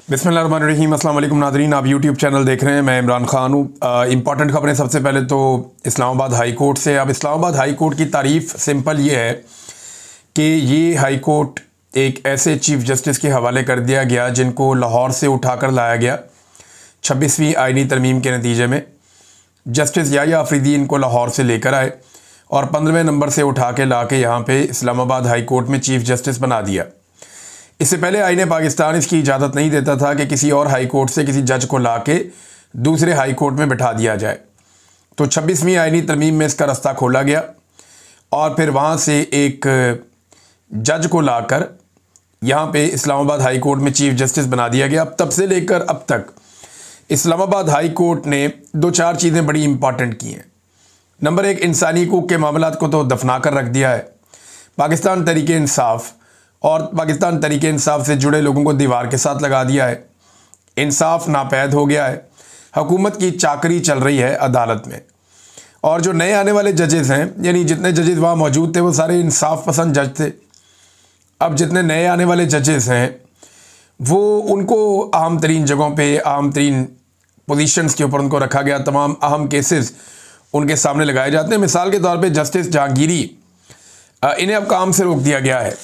बिस्मिल्लाहिर्रहमानिर्रहीम। अस्सलाम वालेकुम नाज़रीन, आप यूट्यूब चैनल देख रहे हैं। मैं इमरान ख़ान हूँ। इंपॉर्टेंट खबरें सबसे पहले तो इस्लामाबाद हाई कोर्ट से। अब इस्लामाबाद हाई कोर्ट की तारीफ़ सिंपल ये है कि ये हाई कोर्ट एक ऐसे चीफ़ जस्टिस के हवाले कर दिया गया जिनको लाहौर से उठा कर लाया गया 26वीं आइनी तरमीम के नतीजे में। जस्टिस याह्या अफरीदी इनको लाहौर से लेकर आए और 15वें नंबर से उठा के ला के यहाँ पे इस्लामाबाद हाई कोर्ट में चीफ़ जस्टिस बना दिया। इससे पहले आईने पाकिस्तान इसकी इजाज़त नहीं देता था कि किसी और हाई कोर्ट से किसी जज को ला के दूसरे हाई कोर्ट में बिठा दिया जाए। तो 26वीं आइनी तरमीम में इसका रास्ता खोला गया और फिर वहाँ से एक जज को लाकर यहाँ पे इस्लामाबाद हाई कोर्ट में चीफ़ जस्टिस बना दिया गया। अब तब से लेकर अब तक इस्लामाबाद हाई कोर्ट ने दो चार चीज़ें बड़ी इंपॉर्टेंट की हैं। नंबर एक, इंसानी हकूक़ के मामलात को तो दफना कर रख दिया है। पाकिस्तान तहरीक इंसाफ और पाकिस्तान तहरीक इंसाफ से जुड़े लोगों को दीवार के साथ लगा दिया है। इंसाफ नापैद हो गया है। हुकूमत की चाकरी चल रही है अदालत में। और जो नए आने वाले जजेस हैं, यानी जितने जजेस वहाँ मौजूद थे वो सारे इंसाफ पसंद जज थे। अब जितने नए आने वाले जजेस हैं वो उनको अहम तरीन जगहों पे, अहम तरीन पोजीशंस के ऊपर उनको रखा गया। तमाम अहम केसेस उनके सामने लगाए जाते हैं। मिसाल के तौर पे जस्टिस जहांगीरी, इन्हें अब काम से रोक दिया गया है।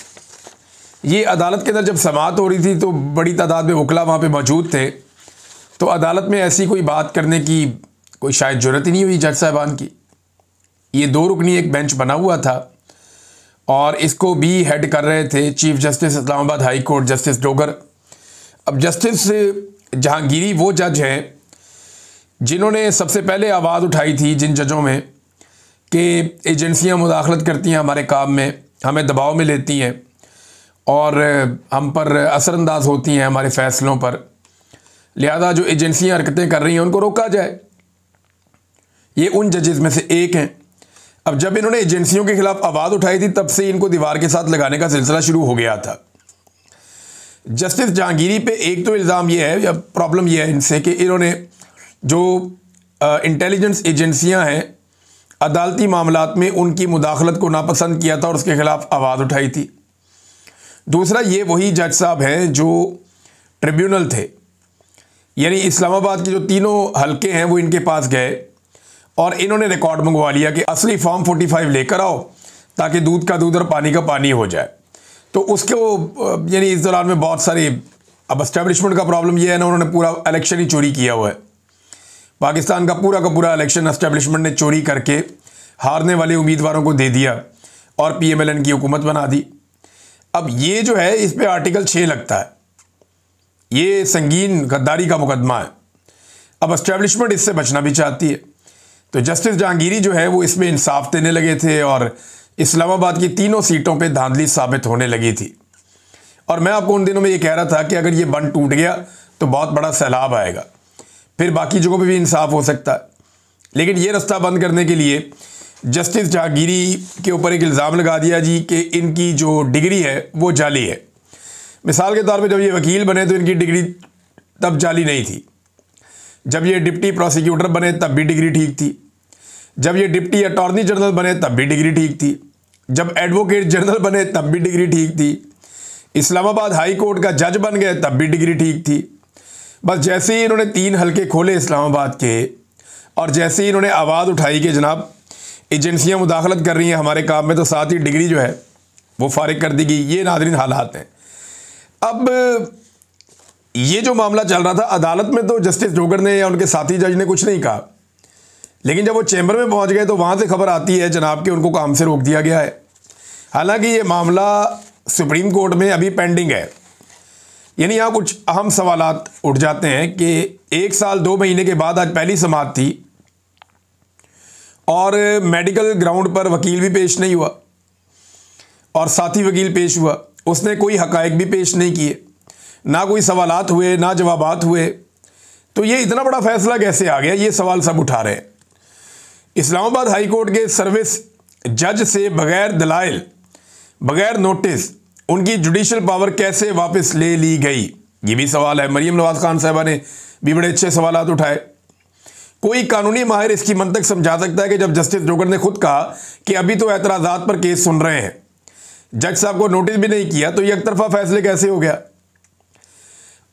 ये अदालत के अंदर जब समाअत हो रही थी तो बड़ी तादाद में वकला वहाँ पे मौजूद थे, तो अदालत में ऐसी कोई बात करने की कोई शायद ज़रूरत ही नहीं हुई जज साहबान की। ये दो रुकनी एक बेंच बना हुआ था और इसको भी हेड कर रहे थे chief justice Islamabad high court justice Dogar. अब जस्टिस जहांगीरी वो जज हैं जिन्होंने सबसे पहले आवाज़ उठाई थी जिन जजों में कि एजेंसियाँ मुदाखलत करती हैं हमारे काम में, हमें दबाव में लेती हैं और हम पर असरअंदाज होती हैं हमारे फ़ैसलों पर, लिहाजा जो एजेंसियां हरकतें कर रही हैं उनको रोका जाए। ये उन जजेस में से एक हैं। अब जब इन्होंने एजेंसियों के खिलाफ आवाज़ उठाई थी तब से इनको दीवार के साथ लगाने का सिलसिला शुरू हो गया था। जस्टिस जहांगीरी पे एक तो इल्ज़ाम ये है या प्रॉब्लम ये है इनसे कि इन्होंने जो इंटेलिजेंस एजेंसियाँ हैं अदालती मामलात में उनकी मुदाखलत को नापसंद किया था और उसके खिलाफ आवाज़ उठाई थी। दूसरा, ये वही जज साहब हैं जो ट्रिब्यूनल थे, यानी इस्लामाबाद के जो तीनों हलके हैं वो इनके पास गए और इन्होंने रिकॉर्ड मंगवा लिया कि असली फॉर्म 45 लेकर आओ ताकि दूध का दूध और पानी का पानी हो जाए। तो उसको यानी इस दौरान में बहुत सारी, अब एस्टेब्लिशमेंट का प्रॉब्लम ये है ना, उन्होंने पूरा इलेक्शन ही चोरी किया हुआ है। पाकिस्तान का पूरा इलेक्शन एस्टेब्लिशमेंट ने चोरी करके हारने वाले उम्मीदवारों को दे दिया और PMLN की हुकूमत बना दी। अब ये जो है इस पे आर्टिकल 6 लगता है, ये संगीन गद्दारी का मुकदमा है। अब एस्टेब्लिशमेंट इससे बचना भी चाहती है। तो जस्टिस जहांगीरी जो है वो इसमें इंसाफ देने लगे थे और इस्लामाबाद की तीनों सीटों पे धांधली साबित होने लगी थी। और मैं आपको उन दिनों में ये कह रहा था कि अगर ये बंद टूट गया तो बहुत बड़ा सैलाब आएगा, फिर बाकी जगहों पर भी इंसाफ हो सकता है। लेकिन ये रास्ता बंद करने के लिए जस्टिस जहांगीरी के ऊपर एक इल्ज़ाम लगा दिया जी कि इनकी जो डिग्री है वो जाली है। मिसाल के तौर पे जब ये वकील बने तो इनकी डिग्री तब जाली नहीं थी। जब ये डिप्टी प्रोसिक्यूटर बने तब भी डिग्री ठीक थी। जब ये डिप्टी अटॉर्नी जनरल बने तब भी डिग्री ठीक थी। जब एडवोकेट जनरल बने तब भी डिग्री ठीक थी। इस्लामाबाद हाई कोर्ट का जज बन गए तब भी डिग्री ठीक थी। बस जैसे ही इन्होंने 3 हलके खोले इस्लामाबाद के और जैसे ही इन्होंने आवाज़ उठाई कि जनाब एजेंसियां मुदाखलत कर रही हैं हमारे काम में, तो साथ ही डिग्री जो है वो फारिग कर दी गई। ये नाज़रीन हालात हैं। अब ये जो मामला चल रहा था अदालत में तो जस्टिस डोगर ने या उनके साथी जज ने कुछ नहीं कहा, लेकिन जब वो चैम्बर में पहुंच गए तो वहाँ से खबर आती है जनाब कि उनको काम से रोक दिया गया है। हालांकि ये मामला सुप्रीम कोर्ट में अभी पेंडिंग है। यानी यहाँ कुछ अहम सवालात उठ जाते हैं कि 1 साल 2 महीने के बाद आज पहली समाअत थी और मेडिकल ग्राउंड पर वकील भी पेश नहीं हुआ और साथी वकील पेश हुआ, उसने कोई हकायक भी पेश नहीं किए, ना कोई सवालात हुए ना जवाबात हुए। तो ये इतना बड़ा फैसला कैसे आ गया, ये सवाल सब उठा रहे हैं। इस्लामाबाद हाई कोर्ट के सर्विस जज से बगैर दलाइल, बगैर नोटिस उनकी जुडिशल पावर कैसे वापस ले ली गई, ये भी सवाल है। मरीम नवाज खान साहबा ने भी बड़े अच्छे सवालात उठाए। कोई कानूनी माहिर इसकी मंतक समझा सकता है कि जब जस्टिस डोगर ने खुद कहा कि अभी तो एतराज़ात पर केस सुन रहे हैं, जज साहब को नोटिस भी नहीं किया, तो ये एक तरफा फैसले कैसे हो गया।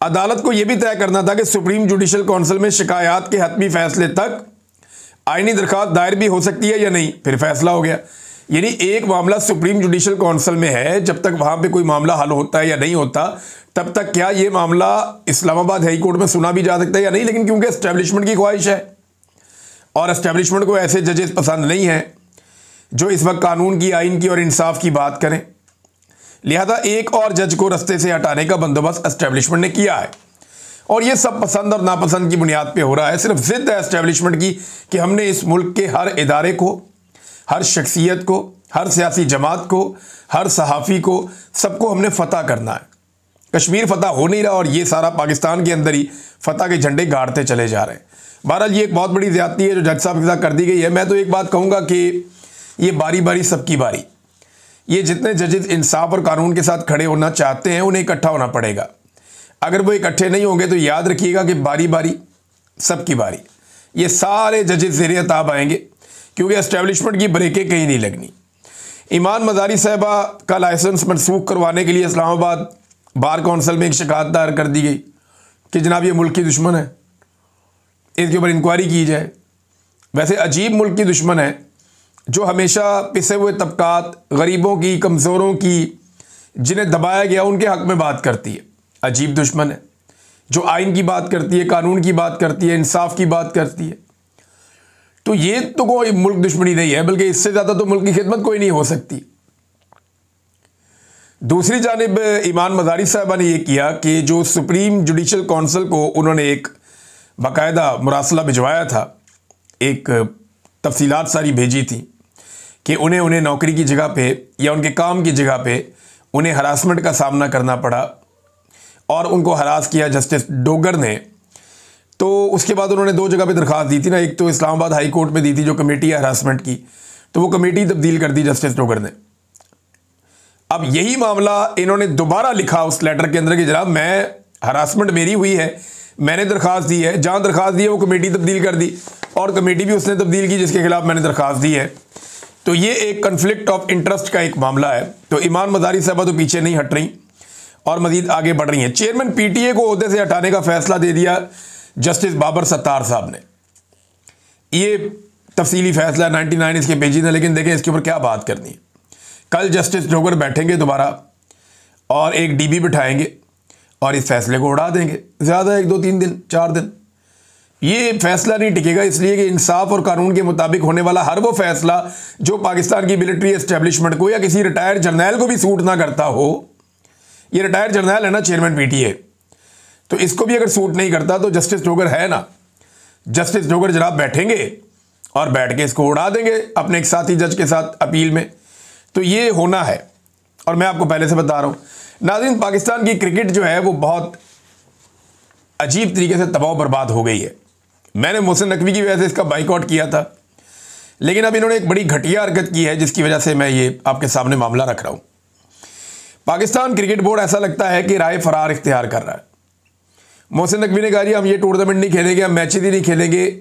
अदालत को यह भी तय करना था कि सुप्रीम जुडिशल काउंसिल में शिकायत के हतमी फैसले तक आईनी दरखास्त दायर भी हो सकती है या नहीं, फिर फैसला हो गया। यानी एक मामला सुप्रीम जुडिशल काउंसिल में है, जब तक वहां पे कोई मामला हल होता है या नहीं होता तब तक क्या ये मामला इस्लामाबाद हाई कोर्ट में सुना भी जा सकता है या नहीं। लेकिन क्योंकि एस्टेब्लिशमेंट की ख्वाहिश है और एस्टेब्लिशमेंट को ऐसे जजेस पसंद नहीं है जो इस वक्त कानून की, आइन की और इंसाफ की बात करें, लिहाजा एक और जज को रस्ते से हटाने का बंदोबस्त एस्टेब्लिशमेंट ने किया है। और ये सब पसंद और नापसंद की बुनियाद पे हो रहा है। सिर्फ जिद है एस्टेब्लिशमेंट की कि हमने इस मुल्क के हर इदारे को, हर शख्सियत को, हर सियासी जमात को, हर सहाफ़ी को, सबको हमने फतह करना है। कश्मीर फतह हो नहीं रहा और ये सारा पाकिस्तान के अंदर ही फतह के झंडे गाड़ते चले जा रहे हैं। बहरहाल ये एक बहुत बड़ी ज़्यादती है जो जज साहब के साथ कर दी गई है। मैं तो एक बात कहूँगा कि ये बारी बारी सबकी बारी, ये जितने जजेस इंसाफ और कानून के साथ खड़े होना चाहते हैं उन्हें इकट्ठा होना पड़ेगा। अगर वो इकट्ठे नहीं होंगे तो याद रखिएगा कि बारी बारी सबकी बारी, ये सारे जजेस ज़ेरे ताब आएंगे क्योंकि एस्टेब्लिशमेंट की ब्रेकें कहीं नहीं लगनी। ईमान मज़ारी साहबा का लाइसेंस मनसूख करवाने के लिए इस्लामाबाद बार काउंसिल में एक शिकायत दायर कर दी गई कि जनाब ये मुल्क की दुश्मन है, इसके ऊपर इंक्वायरी की जाए। वैसे अजीब मुल्क की दुश्मन है जो हमेशा पिसे हुए तबकात, गरीबों की, कमज़ोरों की, जिन्हें दबाया गया उनके हक़ में बात करती है। अजीब दुश्मन है जो आइन की बात करती है, कानून की बात करती है, इंसाफ की बात करती है। तो ये तो कोई मुल्क दुश्मनी नहीं है, बल्कि इससे ज़्यादा तो मुल्क की खिदमत कोई नहीं हो सकती। दूसरी जानिब ईमान मज़ारी साहबा ने यह किया कि जो सुप्रीम जुडिशल काउंसिल को उन्होंने एक बाकायदा मुरासला भिजवाया था, एक तफसीलात सारी भेजी थी कि उन्हें नौकरी की जगह पे या उनके काम की जगह पे उन्हें हरासमेंट का सामना करना पड़ा और उनको हरास किया जस्टिस डोगर ने। तो उसके बाद उन्होंने दो जगह पे दरख्वास्त दी थी ना, एक तो इस्लामाबाद हाई कोर्ट में दी थी जो कमेटी है हरासमेंट की, तो वो कमेटी तब्दील कर दी जस्टिस डोगर ने। अब यही मामला इन्होंने दोबारा लिखा उस लेटर के अंदर कि जनाब मैं हरासमेंट मेरी हुई है, मैंने दरख्वास्त दी है, जहाँ दरख्वास्त दी है वो कमेटी तब्दील कर दी और कमेटी भी उसने तब्दील की जिसके खिलाफ मैंने दरख्वास्त दी है। तो ये एक कन्फ्लिक्ट ऑफ इंटरेस्ट का एक मामला है। तो ईमान मज़ारी साहबा तो पीछे नहीं हट रही और मजीद आगे बढ़ रही हैं। चेयरमैन पीटीए को ओहदे से हटाने का फैसला दे दिया जस्टिस बाबर सत्तार साहब ने। ये तफसीली फैसला 99 इसके पेजी ने, लेकिन देखें इसके ऊपर क्या बात करनी है। कल जस्टिस डोगर बैठेंगे दोबारा और एक डीबी बिठाएंगे और इस फैसले को उड़ा देंगे। ज़्यादा 1 2 3 दिन 4 दिन ये फैसला नहीं टिकेगा, इसलिए कि इंसाफ और कानून के मुताबिक होने वाला हर वो फैसला जो पाकिस्तान की मिलिट्री एस्टेब्लिशमेंट को या किसी रिटायर्ड जर्नैल को भी सूट ना करता हो, ये रिटायर्ड जर्नैल है ना चेयरमैन पीटीए, तो इसको भी अगर सूट नहीं करता तो जस्टिस डोगर है ना, जस्टिस डोगर जनाब बैठेंगे और बैठ के इसको उड़ा देंगे अपने एक साथी जज के साथ अपील में। तो ये होना है और मैं आपको पहले से बता रहा हूँ। नाज़रीन, पाकिस्तान की क्रिकेट जो है वो बहुत अजीब तरीके से तबाह बर्बाद हो गई है। मैंने मोहसिन नकवी की वजह से इसका बाइकआउट किया था, लेकिन अब इन्होंने एक बड़ी घटिया हरकत की है जिसकी वजह से मैं ये आपके सामने मामला रख रहा हूँ। पाकिस्तान क्रिकेट बोर्ड ऐसा लगता है कि राय फरार इख्तियार कर रहा है। मोहसिन नकवी ने कहा जी हम ये टूर्नामेंट नहीं खेलेंगे, हम मैचेज ही नहीं खेलेंगे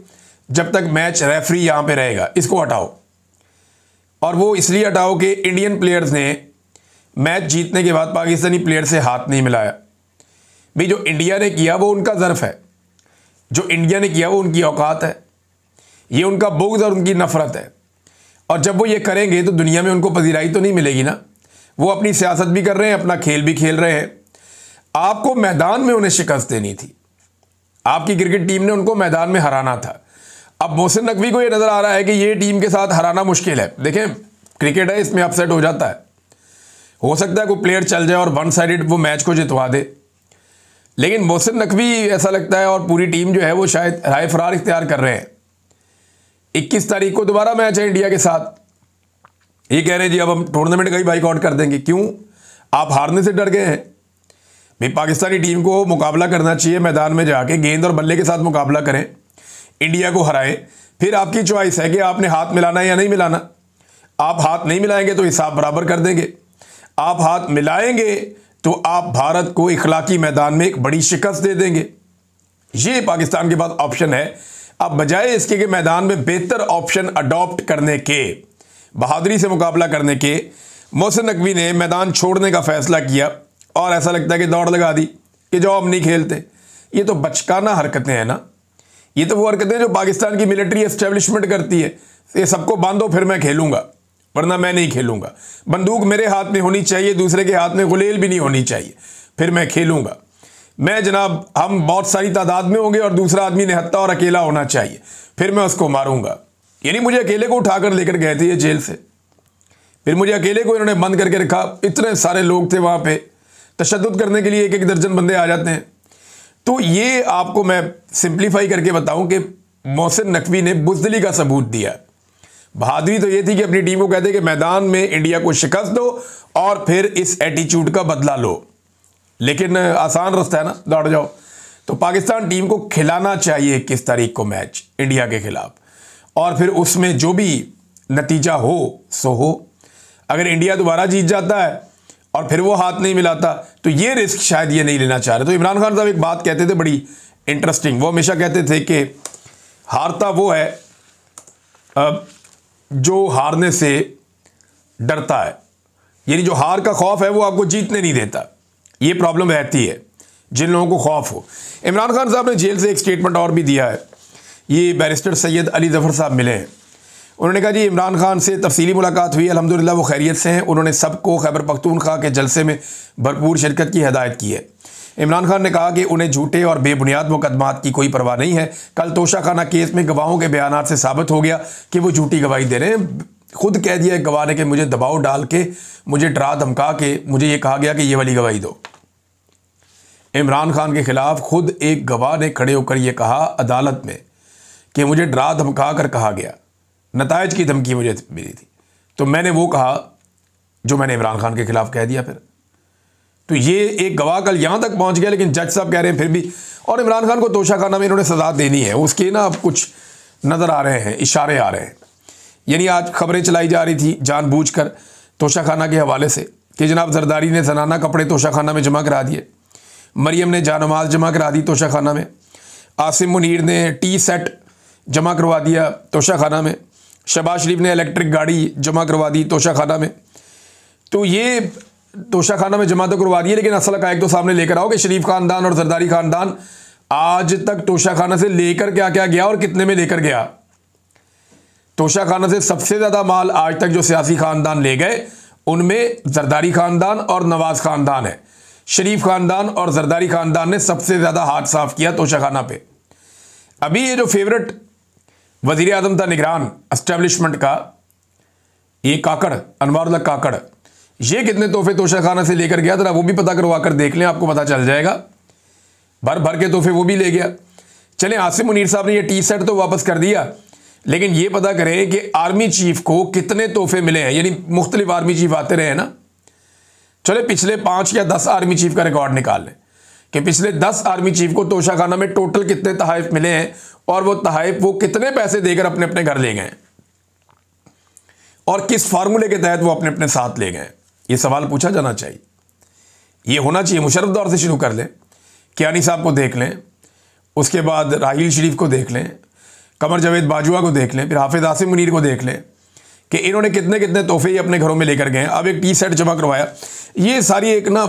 जब तक मैच रेफरी यहाँ पे रहेगा, इसको हटाओ। और वो इसलिए हटाओ कि इंडियन प्लेयर्स ने मैच जीतने के बाद पाकिस्तानी प्लेयर से हाथ नहीं मिलाया। भाई जो इंडिया ने किया वो उनका ज़र्फ है, जो इंडिया ने किया वो उनकी औकात है, ये उनका बुग़्ज़ और उनकी नफ़रत है। और जब वो ये करेंगे तो दुनिया में उनको पजीराई तो नहीं मिलेगी ना। वो अपनी सियासत भी कर रहे हैं, अपना खेल भी खेल रहे हैं। आपको मैदान में उन्हें शिकस्त देनी थी, आपकी क्रिकेट टीम ने उनको मैदान में हराना था। अब मोहसिन नकवी को ये नज़र आ रहा है कि ये टीम के साथ हराना मुश्किल है। देखें क्रिकेट है, इसमें अपसेट हो जाता है, हो सकता है कोई प्लेयर चल जाए और वन साइडेड वो मैच को जितवा दे, लेकिन मोहसिन नकवी ऐसा लगता है और पूरी टीम जो है वो शायद राय फरार इख्तियार कर रहे हैं। 21 तारीख को दोबारा मैच है इंडिया के साथ, ये कह रहे हैं जी अब हम टूर्नामेंट का ही बाइकआउट कर देंगे। क्यों? आप हारने से डर गए हैं? भाई पाकिस्तानी टीम को मुकाबला करना चाहिए, मैदान में जाके गेंद और बल्ले के साथ मुकाबला करें, इंडिया को हराएं, फिर आपकी चॉइस है कि आपने हाथ मिलाना है या नहीं मिलाना। आप हाथ नहीं मिलाएंगे तो हिसाब बराबर कर देंगे, आप हाथ मिलाएंगे तो आप भारत को इखलाकी मैदान में एक बड़ी शिकस्त दे देंगे। ये पाकिस्तान के पास ऑप्शन है। अब बजाय इसके कि मैदान में बेहतर ऑप्शन अडॉप्ट करने के, बहादुरी से मुकाबला करने के, मोहसिन नकवी ने मैदान छोड़ने का फैसला किया और ऐसा लगता है कि दौड़ लगा दी कि जाओ हम नहीं खेलते। ये तो बचकाना हरकतें हैं ना, ये तो वो हरकतें जो पाकिस्तान की मिलिट्री एस्टेब्लिशमेंट करती है। ये सबको बांधो फिर मैं खेलूंगा, वरना मैं नहीं खेलूंगा। बंदूक मेरे हाथ में होनी चाहिए, दूसरे के हाथ में गुलेल भी नहीं होनी चाहिए, फिर मैं खेलूंगा। मैं जनाब, हम बहुत सारी तादाद में होंगे और दूसरा आदमी निहत्था और अकेला होना चाहिए, फिर मैं उसको मारूंगा। यानी मुझे अकेले को उठाकर लेकर गए थे ये जेल से, फिर मुझे अकेले को इन्होंने बंद करके रखा। इतने सारे लोग थे वहां पे, तशद्दुद करने के लिए एक एक दर्जन बंदे आ जाते हैं। तो ये आपको मैं सिंप्लीफाई करके बताऊं कि मोहसिन नकवी ने बुज़दिली का सबूत दिया। बहादुरी तो ये थी कि अपनी टीम को कहते कि मैदान में इंडिया को शिकस्त दो और फिर इस एटीट्यूड का बदला लो। लेकिन आसान रास्ता है ना, दौड़ जाओ। तो पाकिस्तान टीम को खिलाना चाहिए 21 तारीख को मैच इंडिया के खिलाफ, और फिर उसमें जो भी नतीजा हो सो हो। अगर इंडिया दोबारा जीत जाता है और फिर वो हाथ नहीं मिलाता तो ये रिस्क शायद ये नहीं लेना चाह रहे। तो इमरान खान साहब एक बात कहते थे बड़ी इंटरेस्टिंग, वो हमेशा कहते थे कि हारता वो है जो हारने से डरता है, यानी जो हार का खौफ है वो आपको जीतने नहीं देता। ये प्रॉब्लम रहती है जिन लोगों को खौफ हो। इमरान खान साहब ने जेल से एक स्टेटमेंट और भी दिया है। ये बैरिस्टर सैयद अली ज़फ़र साहब मिले हैं, उन्होंने कहा जी इमरान खान से तफसीली मुलाकात हुई, अल्हम्दुलिल्लाह वो खैरियत से हैं। उन्होंने सबको खैबर पख्तूनख्वा के जलसे में भरपूर शिरकत की हिदायत की है। इमरान खान ने कहा कि उन्हें झूठे और बेबुनियाद मुकदमात की कोई परवाह नहीं है। कल तोशाखाना केस में गवाहों के बयानात से साबित हो गया कि वो झूठी गवाही दे रहे हैं। खुद कह दिया गवाह ने कि मुझे दबाव डाल के, मुझे डरा धमका के मुझे ये कहा गया कि ये वाली गवाही दो। इमरान खान के खिलाफ खुद एक गवाह ने खड़े होकर यह कहा अदालत में कि मुझे डरा धमका कर कहा गया, नतायज की धमकी मुझे मिली थी, तो मैंने वो कहा जो मैंने इमरान खान के खिलाफ कह दिया। फिर तो ये एक गवाह कल यहां तक पहुंच गया, लेकिन जज साहब कह रहे हैं फिर भी, और इमरान खान को तोशाखाना में इन्होंने सजा देनी है। उसके ना अब कुछ नज़र आ रहे हैं, इशारे आ रहे हैं। यानी आज खबरें चलाई जा रही थी जानबूझकर तोशाखाना के हवाले से कि जनाब जरदारी ने जनाना कपड़े तोशाखाना में जमा करा दिए, मरियम ने जानमाज जमा करा दी तोशाखाना में, आसिम मुनीर ने टी सेट जमा करवा दिया तोशाखाना में, शहबाज शरीफ ने इलेक्ट्रिक गाड़ी जमा करवा दी तोशाखाना में। तो ये तोशाखाना में जमा तो करवा दिए, लेकिन असल हक़ाइक़ तो सामने लेकर आओ कि शरीफ खानदान और जरदारी खानदान आज तक तोशाखाना से लेकर क्या क्या गया और कितने में लेकर गया। तोशाखाना से सबसे ज़्यादा माल आज तक जो सियासी खानदान ले गए उनमें जरदारी खानदान और नवाज खानदान है। शरीफ खानदान और जरदारी खानदान ने सबसे ज़्यादा हाथ साफ किया तोशाखाना पे। अभी ये जो फेवरेट वज़ीर आज़म था निगरान एस्टेब्लिशमेंट का, ये काकड़, अनवारुल्लाह काकड़, ये कितने तोहफे तोशाखाना से लेकर गया जरा वो भी पता करवा कर देख लें, आपको पता चल जाएगा। भर भर के तोहफे वो भी ले गया। चलें, आसिम मुनीर साहब ने ये टी सेट तो वापस कर दिया, लेकिन ये पता करें कि आर्मी चीफ को कितने तोहफे मिले हैं। यानी मुख्तलिफ आर्मी चीफ आते रहे ना, चले पिछले 5 या 10 आर्मी चीफ का रिकॉर्ड निकाल लें कि पिछले 10 आर्मी चीफ को तोशाखाना में टोटल कितने तहाइफ मिले हैं और वो तहाइफ वो कितने पैसे देकर अपने अपने घर ले गए और किस फार्मूले के तहत वो अपने अपने साथ ले गए। ये सवाल पूछा जाना चाहिए, ये होना चाहिए। मुशर्रफ दौर से शुरू कर लें, कियानी साहब को देख लें, उसके बाद राहील शरीफ को देख लें, कमर जावेद बाजुआ को देख लें, फिर हाफिज आसिम मुनीर को देख लें कि इन्होंने कितने कितने तोहफे ही अपने घरों में लेकर गए। अब एक टी सेट जमा करवाया। ये सारी एक ना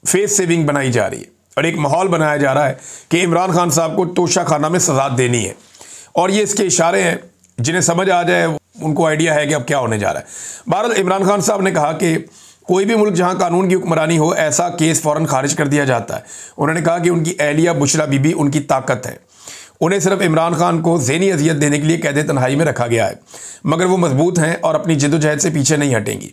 फेस सेविंग बनाई जा रही है और एक माहौल बनाया जा रहा है कि इमरान खान साहब को तोशाखाना में सजा देनी है, और ये इसके इशारे हैं। जिन्हें समझ आ जाए उनको आइडिया है कि अब क्या होने जा रहा है। बहरहाल इमरान खान साहब ने कहा कि कोई भी मुल्क जहां कानून की हुक्मरानी हो ऐसा केस फ़ौरन खारिज कर दिया जाता है। उन्होंने कहा कि उनकी अहलिया बुशरा बीबी उनकी ताकत है, उन्हें सिर्फ इमरान खान को ज़हनी अजियत देने के लिए कैद तन्हाई में रखा गया है, मगर वो मजबूत हैं और अपनी जद्दोजहद से पीछे नहीं हटेंगी।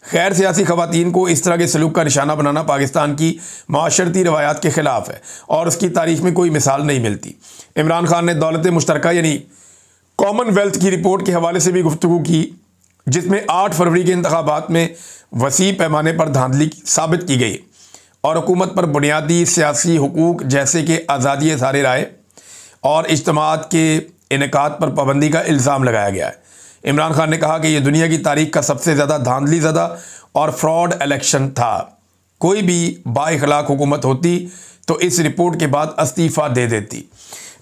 खैर सियासी ख़वातीन को इस तरह के सलूक का निशाना बनाना पाकिस्तान की माशरती रवायात के ख़िलाफ़ है और उसकी तारीख में कोई मिसाल नहीं मिलती। इमरान खान ने दौलत मुश्तरका यानी कॉमनवेल्थ की रिपोर्ट के हवाले से भी गुफ्तगू की, जिसमें 8 फरवरी के इंतखाबात में वसी पैमाने पर धांधली साबित की गई और हुकूमत पर बुनियादी सियासी हुकूक जैसे कि आज़ादी इज़हार राय और इज्तिमात के इनेकाद पर पाबंदी का इल्ज़ाम लगाया गया है। इमरान खान ने कहा कि यह दुनिया की तारीख का सबसे ज़्यादा धांधली ज़दा और फ्रॉड इलेक्शन था। कोई भी बाइखलाक हुकूमत होती तो इस रिपोर्ट के बाद इस्तीफ़ा दे देती।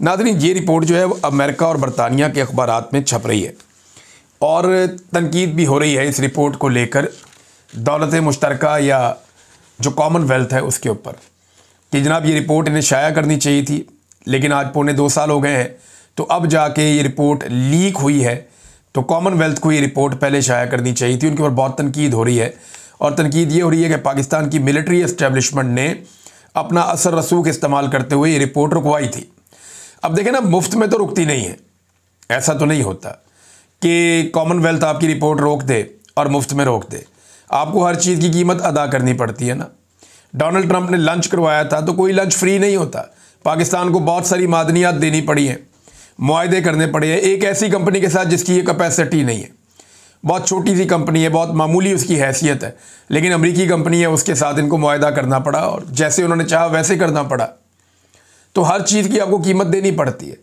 नाज़रीन, ये रिपोर्ट जो है वो अमेरिका और बरतानिया के अखबारात में छप रही है और तनकीद भी हो रही है इस रिपोर्ट को लेकर दौलत मुश्तरका या जो कॉमनवेल्थ है उसके ऊपर। कि जनाब ये रिपोर्ट इन्हें शाया करनी चाहिए थी, लेकिन आज पौने 2 साल हो गए हैं, तो अब जाके ये रिपोर्ट लीक हुई है। तो कॉमनवेल्थ को ये रिपोर्ट पहले शाया करनी चाहिए थी। उनके ऊपर बहुत तनकीद हो रही है, और तनकीद ये हो रही है कि पाकिस्तान की मिलिट्री एस्टेब्लिशमेंट ने अपना असर रसूख इस्तेमाल करते हुए ये रिपोर्ट रुकवाई थी। अब देखें ना, मुफ्त में तो रुकती नहीं है, ऐसा तो नहीं होता कि कॉमनवेल्थ आपकी रिपोर्ट रोक दे और मुफ्त में रोक दे। आपको हर चीज़ की कीमत अदा करनी पड़ती है ना। डोनाल्ड ट्रंप ने लंच करवाया था, तो कोई लंच फ्री नहीं होता। पाकिस्तान को बहुत सारी मादनियात देनी पड़ी हैं, मुआहदे करने पड़े हैं एक ऐसी कंपनी के साथ जिसकी ये कैपेसिटी नहीं है, बहुत छोटी सी कंपनी है, बहुत मामूली उसकी हैसियत है, लेकिन अमेरिकी कंपनी है, उसके साथ इनको मुआहदा करना पड़ा और जैसे उन्होंने चाहा वैसे करना पड़ा। तो हर चीज़ की आपको कीमत देनी पड़ती है।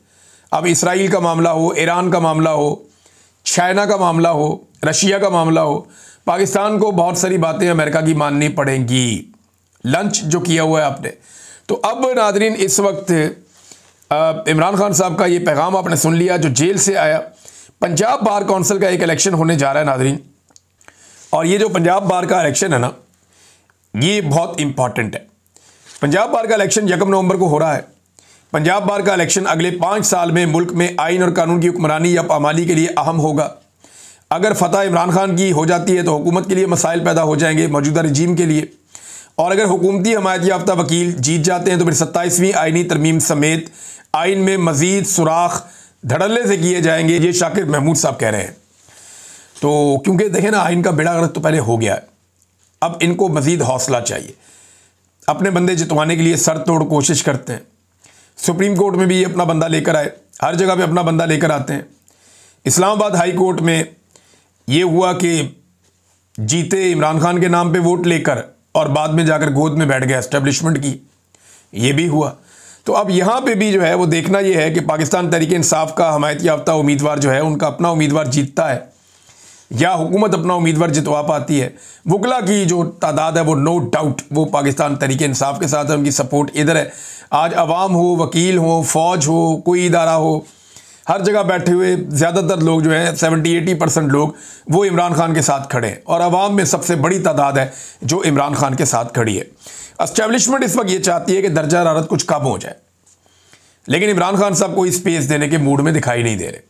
अब इसराइल का मामला हो, ईरान का मामला हो, चाइना का मामला हो, रशिया का मामला हो, पाकिस्तान को बहुत सारी बातें अमेरिका की माननी पड़ेंगी। लंच जो किया हुआ है आपने, तो अब नादरीन इस वक्त इमरान खान साहब का ये पैगाम आपने सुन लिया जो जेल से आया। पंजाब बार काउंसिल का एक इलेक्शन होने जा रहा है नादरीन, और ये जो पंजाब बार का इलेक्शन है ना, ये बहुत इंपॉर्टेंट है। पंजाब बार का इलेक्शन 1 नवंबर को हो रहा है। पंजाब बार का इलेक्शन अगले 5 साल में मुल्क में आइन और कानून की हुक्मरानी या पामाली के लिए अहम होगा। अगर फतह इमरान खान की हो जाती है तो हुकूमत के लिए मसाइल पैदा हो जाएंगे मौजूदा रजीम के लिए, और अगर हुकूमती हमायत याफ्ता वकील जीत जाते हैं तो फिर 27वीं आइनी तरमीम समेत आइन में मजीद सुराख धड़ल्ले से किए जाएंगे, ये शाकिर महमूद साहब कह रहे हैं। तो क्योंकि देखें ना, आइन का बेड़ा गर्क तो पहले हो गया है, अब इनको मजीद हौसला चाहिए। अपने बंदे जितवाने के लिए सर तोड़ कोशिश करते हैं। सुप्रीम कोर्ट में भी ये अपना बंदा लेकर आए, हर जगह पे अपना बंदा लेकर आते हैं। इस्लामाबाद हाई कोर्ट में ये हुआ कि जीते इमरान खान के नाम पे वोट लेकर और बाद में जाकर गोद में बैठ गया एस्टेब्लिशमेंट की, ये भी हुआ। तो अब यहाँ पे भी जो है वो देखना ये है कि पाकिस्तान तहरीक इंसाफ का हमायत याफ्ता उम्मीदवार जो है उनका अपना उम्मीदवार जीतता है या हुकूमत अपना उम्मीदवार जितवा पाती है। वकला की जो तादाद है वो नो डाउट वो पाकिस्तान तहरीक इंसाफ के साथ है, उनकी सपोर्ट इधर है। आज अवाम हो, वकील हो, फ़ौज हो, कोई इदारा हो, हर जगह बैठे हुए ज़्यादातर लोग जो है 70-80% लोग वो इमरान खान के साथ खड़े हैं, और अवाम में सबसे बड़ी तादाद है जो इमरान खान के साथ खड़ी है। एस्टेब्लिशमेंट इस वक्त ये चाहती है कि दर्जा हरारत कुछ कम हो जाए, लेकिन इमरान खान साहब कोई स्पेस देने के मूड में दिखाई नहीं दे रहे।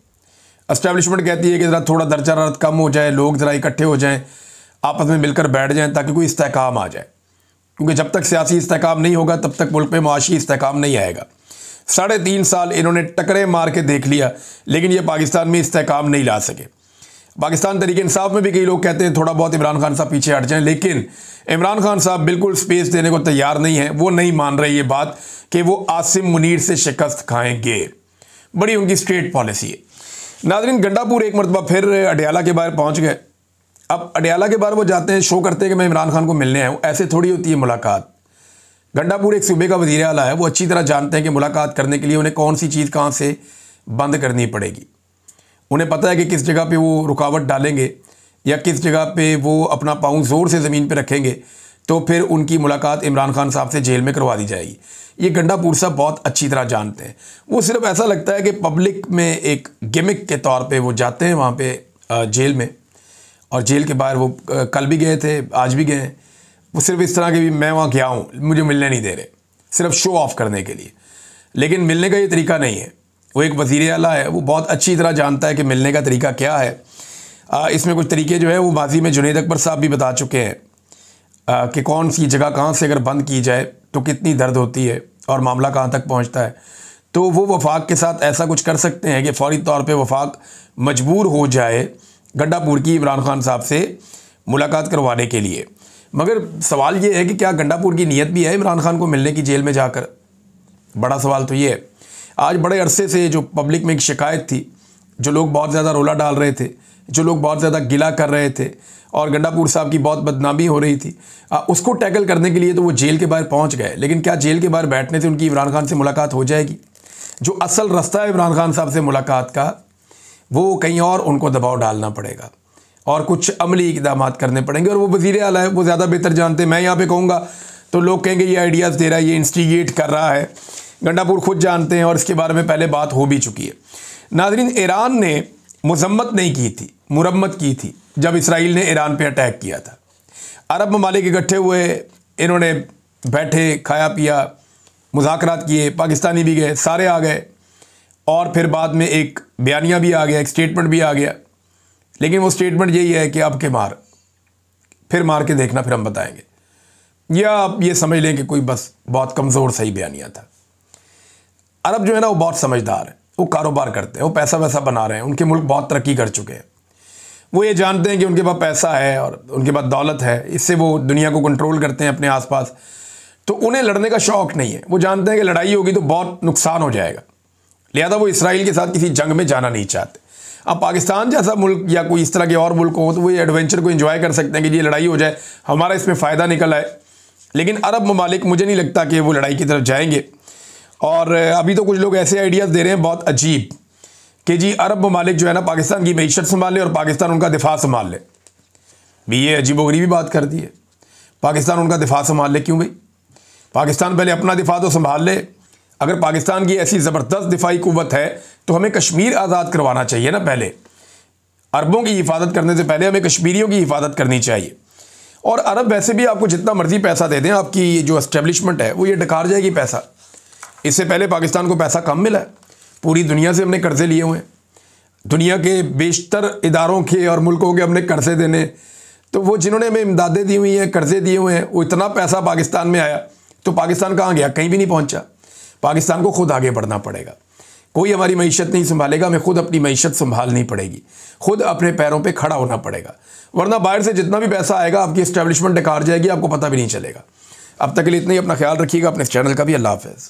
एस्टेब्लिशमेंट कहती है कि ज़रा थोड़ा दर्जा हरारत कम हो जाए, लोग ज़रा इकट्ठे हो जाएं, आपस में मिलकर बैठ जाएं ताकि कोई इस्तेहकाम आ जाए, क्योंकि जब तक सियासी इस्तेहकाम नहीं होगा तब तक मुल्क में मुआशी इस्तेहकाम नहीं आएगा। 3.5 साल इन्होंने टकरे मार के देख लिया, लेकिन ये पाकिस्तान में इस्तेहकाम नहीं ला सके। पाकिस्तान तहरीक इंसाफ में भी कई लोग कहते हैं थोड़ा बहुत इमरान खान साहब पीछे हट जाएं, लेकिन इमरान खान साहब बिल्कुल स्पेस देने को तैयार नहीं है। वो नहीं मान रहे ये बात कि वो आसिम मुनीर से शिकस्त खाएंगे। बड़ी उनकी स्ट्रेट पॉलिसी है। नाज़रीन, गंडापुर एक मरतबा फिर अडियाला के बाहर पहुंच गए। अब अडियाला के बाहर वो जाते हैं, शो करते हैं कि मैं इमरान खान को मिलने आया हूँ। ऐसे थोड़ी होती है मुलाकात। गंडापुर एक सूबे का वज़ीर आला है, वो अच्छी तरह जानते हैं कि मुलाकात करने के लिए उन्हें कौन सी चीज़ कहाँ से बंद करनी पड़ेगी। उन्हें पता है कि किस जगह पे वो रुकावट डालेंगे या किस जगह पे वो अपना पाँव ज़ोर से ज़मीन पे रखेंगे तो फिर उनकी मुलाकात इमरान खान साहब से जेल में करवा दी जाएगी। ये गंडापुर साहब बहुत अच्छी तरह जानते हैं। वो सिर्फ ऐसा लगता है कि पब्लिक में एक गिमिक के तौर पे वो जाते हैं वहाँ पे जेल में, और जेल के बाहर वो कल भी गए थे, आज भी गए हैं। वो सिर्फ इस तरह के भी मैं वहाँ गया हूँ, मुझे मिलने नहीं दे रहे, सिर्फ शो ऑफ करने के लिए। लेकिन मिलने का ये तरीका नहीं है। वो एक वज़ीर आला है, वो बहुत अच्छी तरह जानता है कि मिलने का तरीका क्या है। इसमें कुछ तरीके जो है वो माजी में जुनैद अकबर साहब भी बता चुके हैं कि कौन सी जगह कहाँ से अगर बंद की जाए तो कितनी दर्द होती है और मामला कहाँ तक पहुँचता है। तो वो वफाक के साथ ऐसा कुछ कर सकते हैं कि फ़ौरी तौर पे वफाक मजबूर हो जाए गंडापुर की इमरान खान साहब से मुलाकात करवाने के लिए। मगर सवाल ये है कि क्या गंडापुर की नीयत भी है इमरान खान को मिलने की जेल में जाकर? बड़ा सवाल तो ये है। आज बड़े अरसे से जो पब्लिक में एक शिकायत थी, जो लोग बहुत ज़्यादा रोला डाल रहे थे, जो लोग बहुत ज़्यादा गिला कर रहे थे और गंडापुर साहब की बहुत बदनामी हो रही थी, उसको टैकल करने के लिए तो वो जेल के बाहर पहुंच गए। लेकिन क्या जेल के बाहर बैठने से उनकी इमरान खान से मुलाकात हो जाएगी? जो असल रास्ता है इमरान खान साहब से मुलाकात का, वो कहीं और उनको दबाव डालना पड़ेगा और कुछ अमली इक़दाम करने पड़ेंगे। और वो वज़ीर आला है, वो ज़्यादा बेहतर जानते हैं। मैं यहाँ पे कहूँगा तो लोग कहेंगे ये आइडियाज़ दे रहा है, ये इंस्टिगेट कर रहा है। गंडापुर खुद जानते हैं और इसके बारे में पहले बात हो भी चुकी है। नाज़रीन, ईरान ने मजम्मत नहीं की थी, मुरम्मत की थी जब इसराइल ने ईरान पे अटैक किया था। अरब ममालिक इकट्ठे हुए, इन्होंने बैठे, खाया पिया, मुज़ाकरात किए, पाकिस्तानी भी गए, सारे आ गए, और फिर बाद में एक बयानिया भी आ गया, एक स्टेटमेंट भी आ गया। लेकिन वो स्टेटमेंट यही है कि अब के मार, फिर मार के देखना, फिर हम बताएंगे। या आप ये समझ लें कि कोई बस बहुत कमज़ोर सही बयानिया था। अरब जो है ना वो बहुत समझदार है, वो कारोबार करते हैं, वो पैसा वैसा बना रहे हैं, उनके मुल्क बहुत तरक्की कर चुके हैं। वो ये जानते हैं कि उनके पास पैसा है और उनके पास दौलत है, इससे वो दुनिया को कंट्रोल करते हैं अपने आसपास। तो उन्हें लड़ने का शौक़ नहीं है। वो जानते हैं कि लड़ाई होगी तो बहुत नुकसान हो जाएगा, लिहाजा वो इसराइल के साथ किसी जंग में जाना नहीं चाहते। अब पाकिस्तान जैसा मुल्क या कोई इस तरह के और मुल्क हो तो वो ये एडवेंचर को एंजॉय कर सकते हैं कि ये लड़ाई हो जाए, हमारा इसमें फ़ायदा निकल आए। लेकिन अरब ममालिक मुझे नहीं लगता कि वो लड़ाई की तरफ जाएंगे। और अभी तो कुछ लोग ऐसे आइडियाज़ दे रहे हैं बहुत अजीब कि जी अरब ममालिक जो है ना पाकिस्तान की मईशत संभाल ले और पाकिस्तान उनका दिफा संभाल ले। भी ये अजीबोगरीबी बात कर दी है। पाकिस्तान उनका दिफा संभाल ले, क्यों भाई? पाकिस्तान पहले अपना दिफा तो संभाल ले। अगर पाकिस्तान की ऐसी ज़बरदस्त दिफाई कुव्वत है तो हमें कश्मीर आज़ाद करवाना चाहिए ना। पहले अरबों की हिफाजत करने से पहले हमें कश्मीरियों की हिफाजत करनी चाहिए। और अरब वैसे भी आपको जितना मर्जी पैसा दे दें, आपकी जो एस्टेब्लिशमेंट है वो ये डकार जाएगी पैसा। इससे पहले पाकिस्तान को पैसा कम मिला है, पूरी दुनिया से हमने कर्जे लिए हुए हैं, दुनिया के बेशतर इदारों के और मुल्कों के हमने कर्जे देने। तो वो जिन्होंने हमें इमदादें दी हुई हैं, कर्जे दिए हुए हैं, वो इतना पैसा पाकिस्तान में आया तो पाकिस्तान कहाँ गया? कहीं भी नहीं पहुँचा। पाकिस्तान को खुद आगे बढ़ना पड़ेगा। कोई हमारी मईशत नहीं संभालेगा, हमें खुद अपनी मईशत संभालनी पड़ेगी, खुद अपने पैरों पे खड़ा होना पड़ेगा। वरना बाहर से जितना भी पैसा आएगा आपकी एस्टेब्लिशमेंट डकार जाएगी, आपको पता भी नहीं चलेगा। अब तक के लिए इतना ही। अपना ख्याल रखिएगा, अपने चैनल का भी। अल्लाह हाफ़िज़।